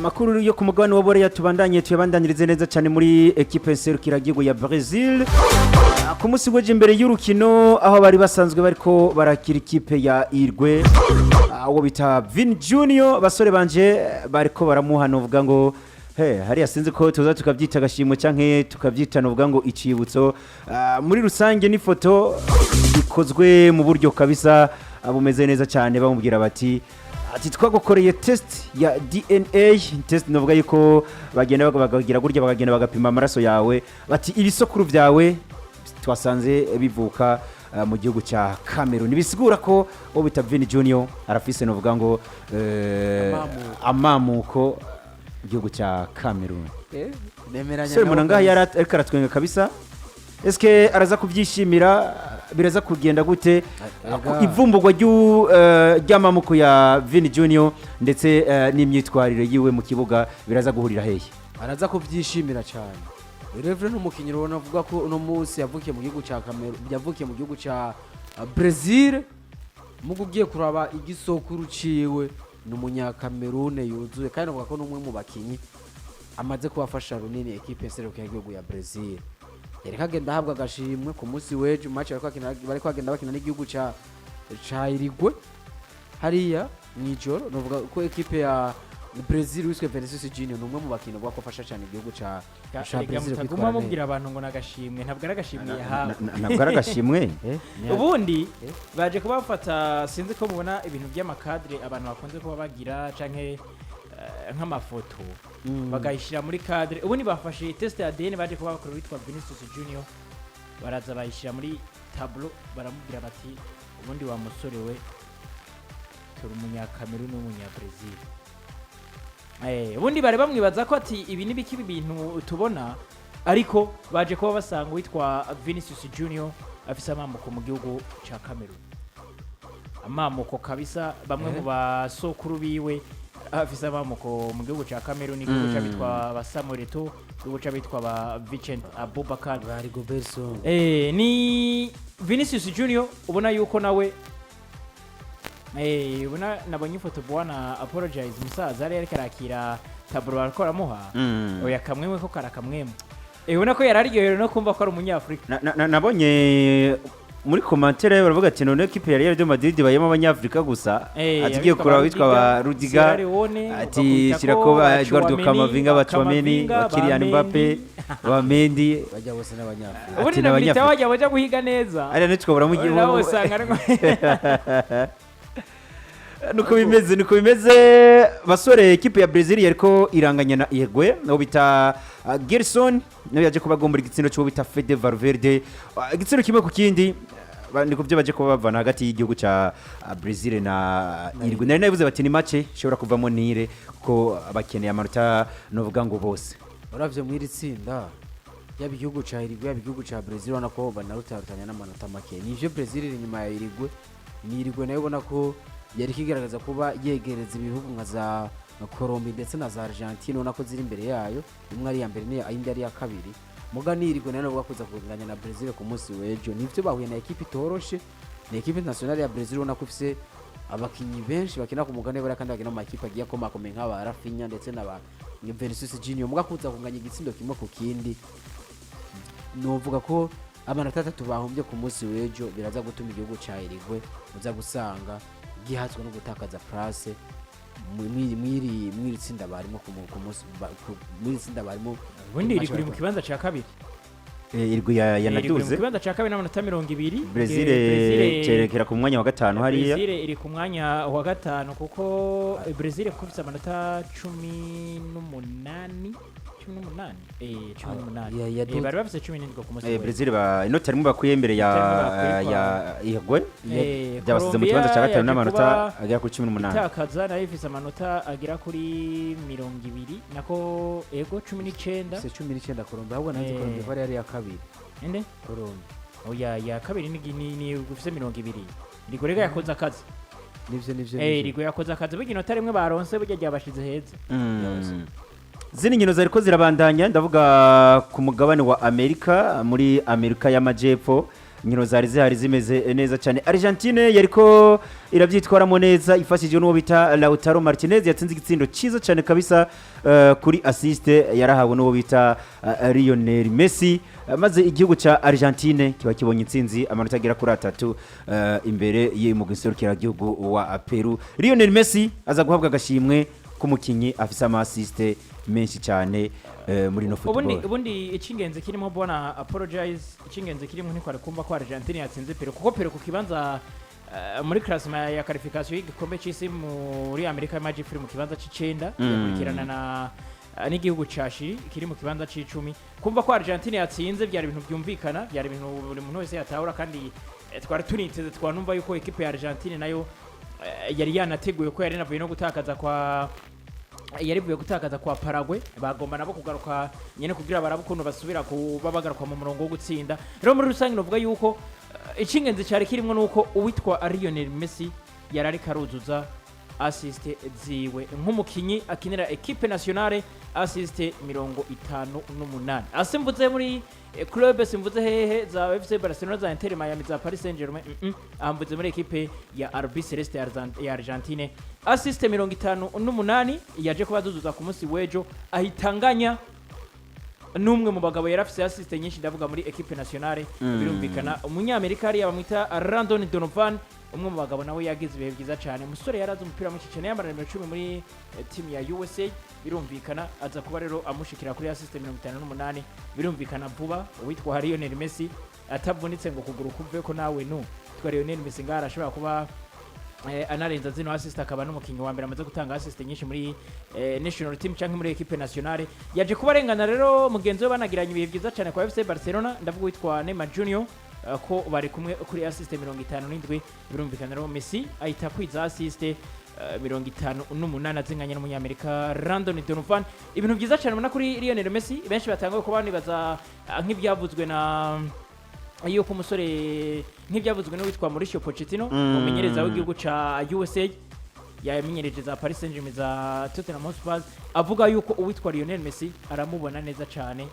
amakuru yo ku mugabane wa Boreya tubandanye tuyabandanirize neza cyane muri equipe serukiragihugu ya Brazil ku munsi w'ejo imbere y'urukino aho bari basanzwe bariko barakira ikipe ya Irwe aho bita Vini Junior basore banje bariko baramuhana uvuga ngo hariya sinzi ko tuza tukabyita agashimwe canke tukabyita novuga ngo icibutso muri rusange n'ifoto ikozwe mu buryo kabisa bumeze neza cyane bamubwira bati ati twagukoreye test ya DNA test novuga yuko bagenda bagagira gurya bagagenda bagapima amaraso yawe bati ibisokuru byawe twasanze bivuka mu gihugu cya Cameroon bisigura ko wo bita Vini Junior arafise novuga ngo amamuko igihugu cya Cameroon nemeranya nawe munanga yariko aratwenga kabisa eske araza kubyishimira biraza kugenda gute ivumbugwa ry'amamuko ya Vini Junior ndetse n'imyitwarire yiwe mu kibuga biraza guhurira hehe araza kubyishimira cyane revre n'umukinnyi ubona avuga ko uno munsi yavukiye mu gihugu cya Cameroon yavukiye mu gihugu cya Brazil mu gugiye kuraba igisokuru ciwe n'umunyakamerune yuzuye kandi avuga ko n'umwe mu bakinyi amaze kubafasha runini equipe serukiragihugu ya Brazil yereka agenda ahabwa agashimwe ku munsi w'ejo match bari kwagenda bakina n'igihugu ca Irigwe hariya mwijoro novuga ko equipe ya Brazil wiswe Vinicius Junior numwe mu bakinyi bwa kofasha cyane igihugu ca Brazil kwitwara mubwira abantu ngo nagashimwe ntabwo ari agashimwe yahawe ntabwo ari agashimwe ubundi baje kubafata sinzi ko mubona ibintu by'amakadre abantu bakunze kuba bagira canke nk'amafoto bagayishira muri cadre ubundi bafashe test ya ADN baje kuba bakora witwa Vinicius Junior baraza bayishira muri tableau baramubwira bati ubundi wa musore we turi umunyakameruni n'umunyabrazil ubundi bari bamwibaza ko ati ibi nibiki ibintu tubona ariko baje kuba basanga witwa Vinicius Junior afise amamuko mu gihugu ca Cameroon amamuko kabisa bamwe mu basokuru biwe afise amamuko mu gihugu ca Cameroon igihugu c'abitwa ba Samuel Eto'o igihugu c'abitwa ba Vincent Abubakar bari Goberson ni Vinicius Junior ubona yuko nawe ubona nabonye ifoto bwana apologize musaza ari arakira taburo barakora muha oya kamwemwe ko karakamwemwe ubona ko yararyohewe no kumva ko ari umunyafrika nabonye muri commentaire baravuga ati none equipe ya Real de Madrid bayemo abanyafrika gusa atigiye kuraba witwa ba Rudiga ati shirako ba Eduardo Camavinga ba Chouameni ba Kylian Mbappe ba Mendy bajya bose n'abanyafrika ubundi nabita bajya guhiga neza ari nitwo mu gihugu nawe usanga nuko bimeze basore equipe ya Brazil yariko iranganya na Irwe no bita Gerson nawe yaje kubagombora igitsindo cyo bita Fede Valverde igitsindo kimwe ku kindi niko byo baje kuba bavana hagati y'igihugu ca Brazil na Irwe nari nabivuze bati ni match ishobora kuvamo nire ko abakeneye amanota novuga ngo bose uravye muri tsinda yabi igihugu ca Irwe yabi igihugu ca Brazil ubona ko banarutandukanya n'amanota make nivyo Brazil iri nyuma ya Irwe ni Irwe nayo ubona ko yari kigaragaza kuba yegereza ibihugu nka za Colombia ndetse na za Argentine ubona ko ziri imbere yayo imwe ari ya mbere n'indi ari ya kabiri muganirigwe nayo bakuza kunganya na Brazil ku munsi w'ejo nivyo bahuye na equipe itoroshe ni equipe nationale ya Brazil ubona ko ifise abakinyi benshi bakina ku mugane bara kandi bakina mu equipe agiye komakomeye nk'aba Rafinha ndetse n'aba Vinicius Junior mugakuza kunganya igitsindo kimwe ku kindi novuga ko amanota 3 bahombye ku munsi w'ejo biraza gutuma igihugu ca Irigwe uza gusanga gihatswe no gutakaza place mwiri tsinda barimo ku munsi mwiri tsinda barimo ubundi iri kuri mu kibanza ca kabiri Irwe yanaduze mu kibanza ca kabiri n'amanota 20 Brazil cerekera ku mwanya wa gatanu hariya Brazil iri ku mwanya wa gatanu kuko Brazil kufise amanota 18 bari bafise 17 ku munsi Brazil inota rimwe bakuye imbere ya Irwe byabasize mu kibanza cya gatanu n'amanota agera kuri 18 itakaza nayo ifise amanota agera kuri 20 nako ego 19 Colombia ahubwo nanze Colombia bari ari ya kabiri ende Colombia oya ya kabiri ni gufise 20 Rigorega yakoze akazi nivyo Rigo yakoze akazi bw'inota rimwe baronse burya ryabashize heza zini nkino zariko zirabandanya ndavuga ku mugabane wa Amerika muri Amerika y'Amajepfo inkino zari zihari zimeze neza cyane. Argentine yariko irabyitwaramo neza ifashije n'uwo bita Lautaro Martinez yatsinze igitsindo cyiza cyane kabisa kuri assiste yarahawe n'uwo bita Lionel Messi maze igihugu ca Argentine kiba kibonye intsinzi amanota agera kuri 3 imbere y'umugwi serukiragihugu wa Peru. Lionel Messi aza guhabwa agashimwe k'umukinyi afise ama assiste menshi cyane muri no football. Ubundi icingenze kirimo bona apologize icingenze kirimo ntikware kumva ko Argentine yatsinze Peru kuko Peru ku kibanza muri classement ya qualification y'igikombe cy'isi muri Amerika y'Amajyepfo mu kibanza c'icenda yakurikirana na n'igihugu cashi kiri mu kibanza c'icumi. Kumva ko Argentine yatsinze byari ibintu byumvikana, byari ibintu buri muntu wese yatahura, kandi twari tuniteze twanumva yuko equipe ya Argentine nayo yari yanateguye ko yari navuye no gutakaza kwa Paraguay, bagomba nabo kugaruka nyene kugira barabe ukuntu basubira kuba bagaruka mu murongo wo gutsinda. Rero muri rusange novuga yuko icingenzi cyari kirimo nuko uwitwa Lionel Messi yarari karuzuza assist ziwe nk'umukinyi akinira equipe nationale, assist 58. Asimvuze muri club, simvuze hehe za FC Barcelona, za Inter Miami, za Paris Saint-Germain, amvuze muri equipe ya RB Celeste ya Argentine, assist 58 yaje kubazuzuza ku munsi wejo, ahitanganya numwe mu bagabo yarafise assist nyinshi ndavuga muri equipe nationale. Birumvikana umunyamerika ari bamwita Randon Donovan, umwe mu bagabo nawe yagize ibihe byiza cyane. Umusore yaraza umupira mwinshi cyane, yambara nimero 10 muri team ya USA. Birumvikana aza kuba rero amushikira kuri assist 58. Birumvikana vuba uwitwa Lionel Messi atavunitse ngo kuguru kuve ko nawe twa Lionel Messi ngara ashobora kuba anarenza zino assist, akaba n'umukinyi wa mbere amaze gutanga assist nyinshi muri national team cyangwa muri equipe nationale. Yaje kuba arengana rero mugenzi we banagiranye ibihe byiza cyane kwa FC Barcelona, ndavuga witwa Neymar Junior ko bari kumwe kuri assist 57. Birumvikana rero Messi ahita kwiza assist 58 azinganye n'umunyamerika Randon Donovan. Ibintu byiza cyane muna kuri Lionel Messi, benshi batangaye ko bani baza nk'ibyavuzwe na iyo ku musore nk'ibyavuzwe no witwa Mauricio Pochettino, umumenyereza w'igihugu ca USA yamenyereje za Paris Saint-Germain, za Tottenham Hotspur, avuga yuko uwitwa Lionel Messi aramubona neza cyane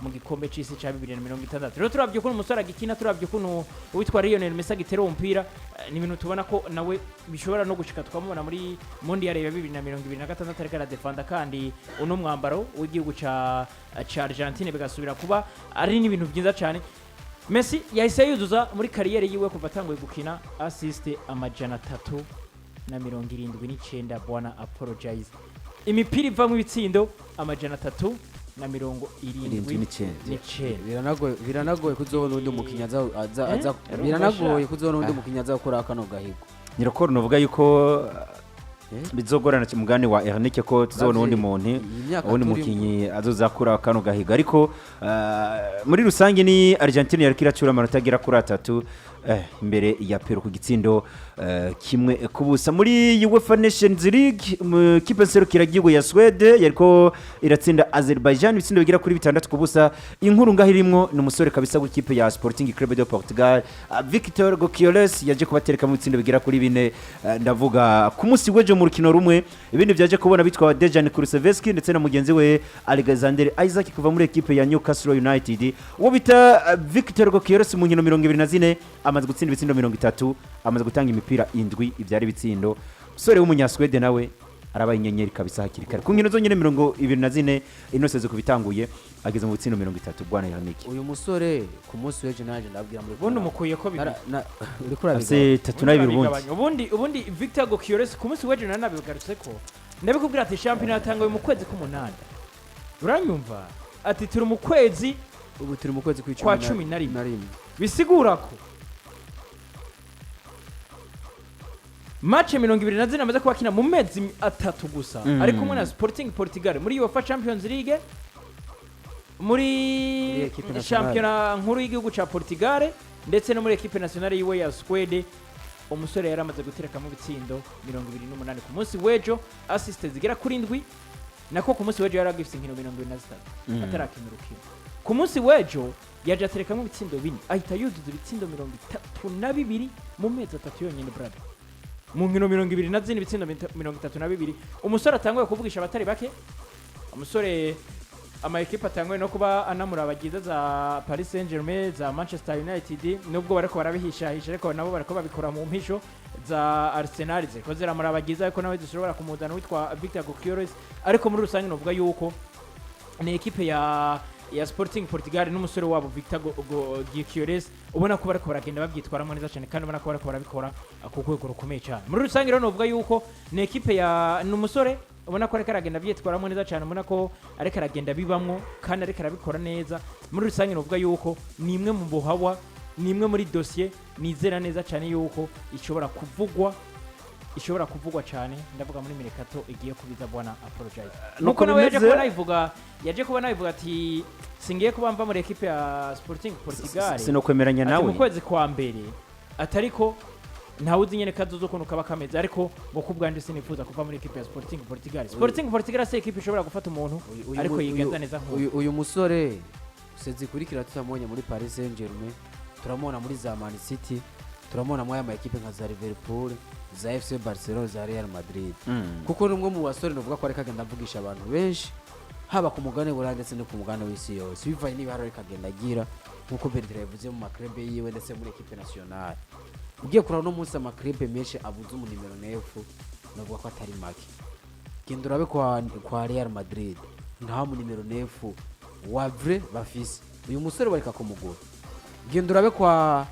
mu gikombe c'isi ca 2060. Rero turavye ko umusore agikina, turavye ko uwitwa Lionel Messi agitera umupira, ni ibintu tubona ko nawe bishobora no gushika twamubona muri Mondial ya 2026 ariko aradefanda, kandi uno mwambaro w'igihugu ca Argentine bigasubira kuba ari n'ibintu byiza cyane. Messi yahise yuzuza muri kariyeri yiwe kuva atanguye gukina assist 379. Bwana apologize imipira iva mu bitsindo 379. Biranagoye kuzobona undi mukinya biranagoye kuzobona undi mukinya kuri akano gahigo. Nyirokoro novuga yuko bizogorana kimugani wa Ernike ko tuzobona undi muntu undi mukinyi azozakura kano gahiga, ariko muri rusange ni Argentine yariko iracura amanota agera kuri 3 imbere ya Peru ku gitsindo kimwe kubusa. Muri UEFA Nations League kipe serukiragihugu ya Swede yariko iratsinda Azerbaijan ibitsindo bigira kuri 6 kubusa. Inkuru ngahirimwo ni umusore kabisa w'ikipe ya Sporting Club de Portugal, Victor Gyökores, yaje kubatereka mu bitsindo bigira kuri 4. Ndavuga ku munsi wejo mu rukino rumwe, ibindi byaje kubona bitwa Dejan Kulusevski ndetse na mugenzi we Alexander Isaac kuva muri ekipe ya Newcastle United. Uwo bita Victor Gyökores mu nkino 24 amaze gutsinda ibitsindo 30, amaze gutanga imipira 7 ibyari bitsindo. Musore w'umunyaswede nawe arabaye inyenyeri kabisa hakiri kare ku nkino zonyine 24 inose zo kubitanguye ageze mu bitsindo 30. Bwana Yannick, uyu musore ku munsi w'ejo naje ndabwira muri bundi mukuye ko bibi uri kurabiga ase 3 ubundi Victor Gyökores ku munsi w'ejo nabigarutse ko ndabikubwira ati champion yatangaye mu kwezi k'umunani, uranyumva ati turi mu kwezi, ubu turi mu kwezi kwa 11, bisigura ko match 24 amaze kubakina mu mezi 3 gusa, ari kumwe na Sporting Portugal muri UEFA Champions League, muri championnat nkuru y'igihugu ca Portugal, ndetse no muri equipe nationale yiwe ya Swede. Umusore yaramaze gutereka mu bitsindo 28 ku munsi wejo, assist zigera kuri 7, nako ku munsi wejo yaragifise inkino 23 atarakina urukino. Ku munsi wejo yaje atereka mu bitsindo 4, ahita yuzuza ibitsindo 32 mu mezi 3 yonyine brother. Mu nkino 24 ibitsindo 32. Umusore atanguye kuvugisha abatari bake, umusore ama equipe atangwe no kuba anamura abagize za Paris Saint-Germain za Manchester United nubwo bariko barabihishahisha ariko nabo bariko babikora mu mpisho za Arsenal ziko ziramura abagize ariko nawe zishobora kumuzana witwa Victor Gyökores ariko muri rusange novuga yuko ni equipe ya Sporting Portugal n'umusore wabo Victor Gyökores ubona ko bariko baragenda babyitwaramo neza cyane kandi ubona ko bariko barabikora ku rwego rukomeye cyane muri rusange rero novuga yuko ni equipe ya n'umusore ubona ko ariko aragenda byitwaramo neza cyane ubona ko ariko aragenda bibamwo kandi ariko arabikora neza muri rusange novuga yuko ni imwe mu buhawa ni imwe muri dossier nizera neza cyane yuko ishobora kuvugwa cyane ndavuga muri Mercato igiye kubiza bwana apologize nuko nawe yaje kuba nabivuga ati singiye kuba mva muri equipe ya Sporting Portugal sinokwemeranya nawe mu kwezi kwa mbere atariko ntawe uzi nyene kazo ukuntu kaba kameze ariko ngo kubwanje sinifuza kuva muri equipe ya Sporting Portugal se equipe ishobora gufata umuntu ariko yigenza neza uyu musore usezi kurikira tutamubonye muri Paris Saint-Germain turamubona muri za Man City turamubona mu aya equipe nka za Liverpool za FC Barcelona za Real Madrid kuko numwe mu basore novuga ko ariko agenda avugisha abantu benshi haba ku mugane burande ndetse no ku mugane w'isi yose bivaye n'ibiharo ariko agenda agira nkuko Bertrand yavuze mu makrebe yiwe ndetse muri equipe nationale ugiye kurana no munsi amakrebe menshi abuze mu nimero 9 novuga ko atari make genda urabe kwa Real Madrid nta mu nimero 9 wa vrai bafise uyu musore bareka kumugura genda urabe kwa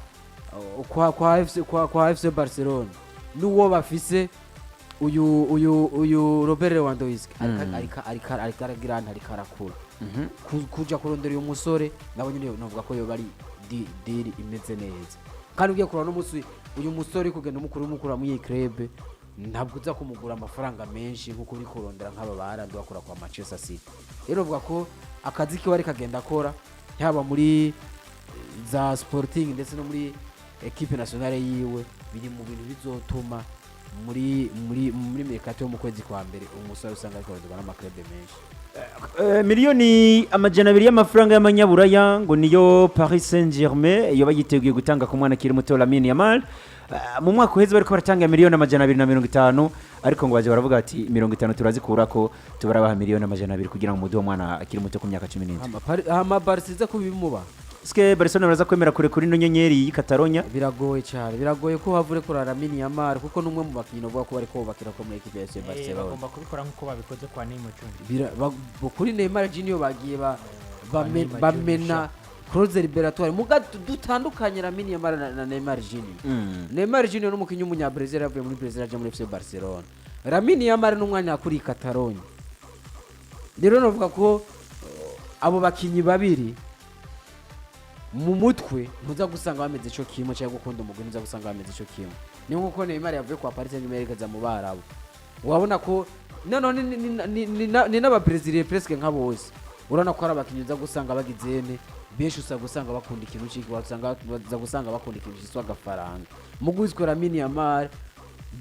FC Barcelona nuwo bafise uyu Robert Lewandowski ariko arakura kuja kurondera uyu musore nabo nyine novuga ko yo bari deal imeze neza kandi ugiye kurana n'umunsi uyu musore kugenda umukuru mu iyi club ntabwo uza kumugura amafaranga menshi nkuko uri kurondera nk'aba barandi bakora kwa Manchester City rero uvuga ko akazi kiwe ari kagenda akora yaba muri za Sporting ndetse no muri equipe nationale yiwe biri mu bintu bizotuma muri Mercato yo mu kwezi kwa mbere umusore usanga ariko arondera n'amaklube menshi miliyoni 200 y'amafaranga y'amanyaburaya ngo niyo Paris Saint-Germain iyo bagiteguye gutanga ku mwana kiri muto Lamine Yamal mu mwaka uheze bariko baratanga miliyoni 250 ariko ngo baje baravuga ati 50 turazikura ko tubarabaha miliyoni 200 kugira ngo muduhe mwana akiri muto ku myaka 17 ama Barca kubimuba Ske Barcelona baraza kwemera kure kuri no nyenyeri y'Ikatalonia biragoye cyane biragoye ko havure kuri Lamine Yamal kuko numwe mu bakinyi no ko bari ko bakira ko muri equipe ya FC Barcelona bagomba kubikora nkuko babikoze kwa Neymar Junior kuri Neymar Junior bagiye bamena Croze Liberatoire muga dutandukanye Lamine Yamal na Neymar Junior Neymar Junior n'umukinyi w'umunya Brazil yavuye muri Brazil aje muri FC Barcelona Lamine Yamal n'umwanya kuri Catalonia rero novuga ko abo bakinyi babiri mu mutwe muza gusanga bameze cyo kimwe cyangwa gukunda umugwi muza gusanga bameze cyo kimwe ni nkuko Neymar yavuye kwa Paris Saint-Germain za mu Barabo wabona ko none ni n'aba Brazilian presque nk'abo bose urana ko ari abakinyi uza gusanga bagizene benshi usa gusanga bakunda ikintu ciki baza gusanga bakunda ikintu cyiswa gafaranga mu gwizwe Lamine Yamal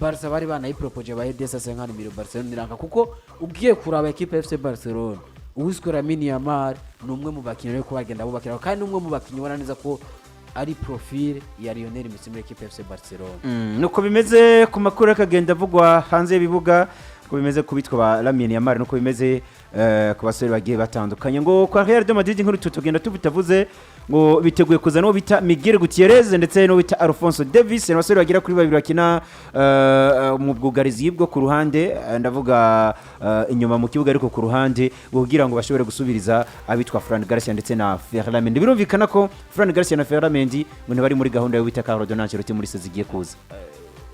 Barca bari banayipropose ba Edesa 50 miliyoni Barcelona niranga kuko ugiye kuraba equipe FC Barcelona uwiswe Lamine Yamal numwe mu bakinyi reko bagenda bo bakira kandi numwe mu bakinyi ubona neza ko ari profile ya Lionel Messi muri equipe FC Barcelona nuko bimeze ku makuru akagenda avugwa hanze y'ibibuga ko bimeze kubitwa ba Lamine Yamal nuko bimeze ku basore bagiye batandukanye ngo kwa Real de Madrid nkuru tutugenda tubitavuze ngo biteguye kuza no bita Miguel Gutierrez ndetse no bita Alphonso Davies n'abasore bagira kuri babiri bakina mu bwugarizi bwo ku ruhande ndavuga inyuma mu kibuga ariko ku ruhande kugira ngo bashobore gusubiriza abitwa Fran Garcia ndetse na Ferland Mendy birumvikana ko Fran Garcia na Ferland Mendy ngo bari muri gahunda yo bita Carlo Donancelotti muri sezigiye kuza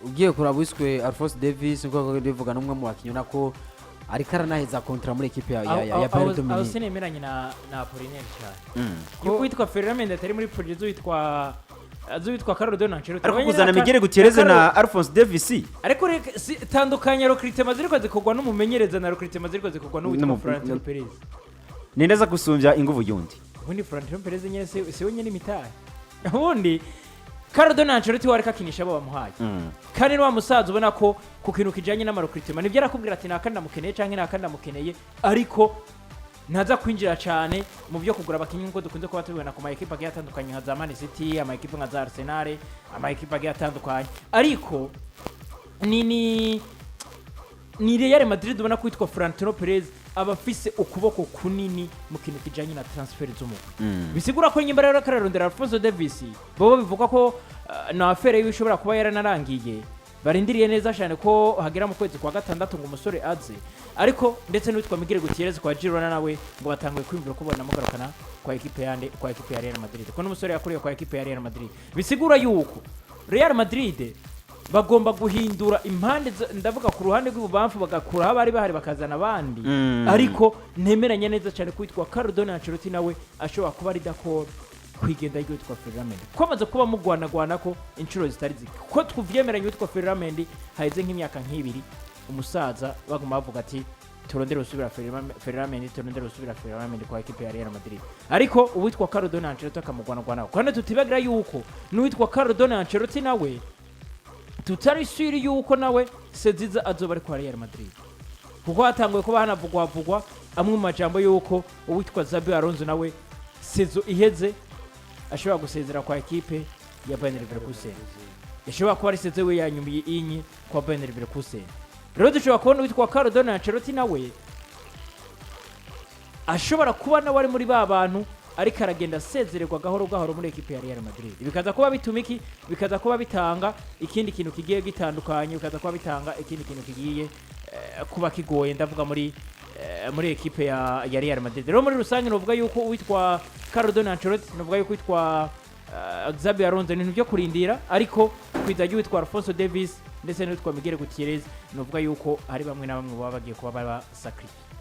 ugiye kurabwiswe Alphonso Davies ngo ndivuga numwe mu bakinyi nako ari karanaheza kontra muri equipe ya Bayern Dominique aho sinemeranye na Apollinaire cyane yuko witwa Ferland Mendy atari muri projet witwa Carlo Donancelotti ariko kuzana Miguel Gutierrez na Alphonso Davies ariko tandukanya recruitment ziriko zikogwa n'umumenyereza na recruitment ziriko zikogwa n'uwitwa Florentino Perez nindeza gusumbya inguvu yundi ubundi Florentino Perez nyene se wenyene imitahe ubundi Carlo Donancelotti wari kakinisha abo bamuhaye kandi no musaza ubona ko ku kintu kijanye n'amarokritement nivyo arakubwira ati nakanda mukeneye canke nakanda mukeneye ariko ntaza kwinjira cyane mu byo kugura abakinyi ngo dukunze kuba tubibona ku ma equipe agiye atandukanye nka za Man City ama equipe nka za Arsenal ama equipe agiye atandukanye ariko ni ni Real Madrid ubona ko witwa Florentino Perez aba afise ukuboko kunini mu kintu kijanye na transfer z'umugwi bisigura ko nyimba rero kararondera Alphonso Davies bobo bivuga ko na affaire y'ishobora kuba yaranarangiye barindiriye neza cyane ko hagera mu kwezi kwa gatandatu ngo umusore aze ariko ndetse n'uwitwa Miguel Gutierrez kwa Girona nawe ngo batanguye kwimvira ko bona mugarukana kwa equipe ya Real Madrid ko n'umusore yakuriye kwa equipe ya Real Madrid bisigura yuko Real Madrid bagomba guhindura impande ndavuga ku ruhande rw'ububamfu bagakura abari bahari bakazana abandi ariko ntemeranya neza cyane kwitwa Carlo Ancelotti nawe ashobora kuba ari d'accord kwigenda yitwa Ferramendi ko amaze kuba mugwanagwana ko inshuro zitari ziki ko twuvyemeranye witwa Ferramendi haize nk'imyaka nk'ibiri umusaza baguma bavuga ati turondere usubira Ferramendi kwa equipe ya Real Madrid ariko uwitwa Carlo Ancelotti akamugwanagwana kandi tutibagira yuko n'uwitwa Carlo Ancelotti nawe tutari siri yuko nawe Sangiza azoba ari kwa Real Madrid kuko hatanguye kuba hanavugwa amwe mu majambo yuko uwitwa Xabi Alonso nawe sezo iheze ashobora gusezera kwa ekipe ya Bayern Leverkusen ashobora kuba ari sezo we yanyumiye inyi kwa Bayern Leverkusen rero dushobora kubona uwitwa Carlo Ancelotti nawe ashobora kuba nawe ari muri ba bantu ariko aragenda asezererwa gahoro muri ekipe ya Real Madrid bikaza kuba bitumiki bikaza kuba bitanga ikindi kintu kigiye gitandukanye bikaza kuba bitanga ikindi kintu kigiye kuba kigoye ndavuga muri ekipe ya Real Madrid rero muri rusange novuga yuko witwa Carlo Ancelotti novuga yuko witwa Xabi Alonso ni byo kurindira ariko kwizajya witwa Alphonso Davies ndetse n'uwitwa Miguel Gutierrez novuga yuko hari bamwe na bamwe baba bagiye kuba baba sacrifice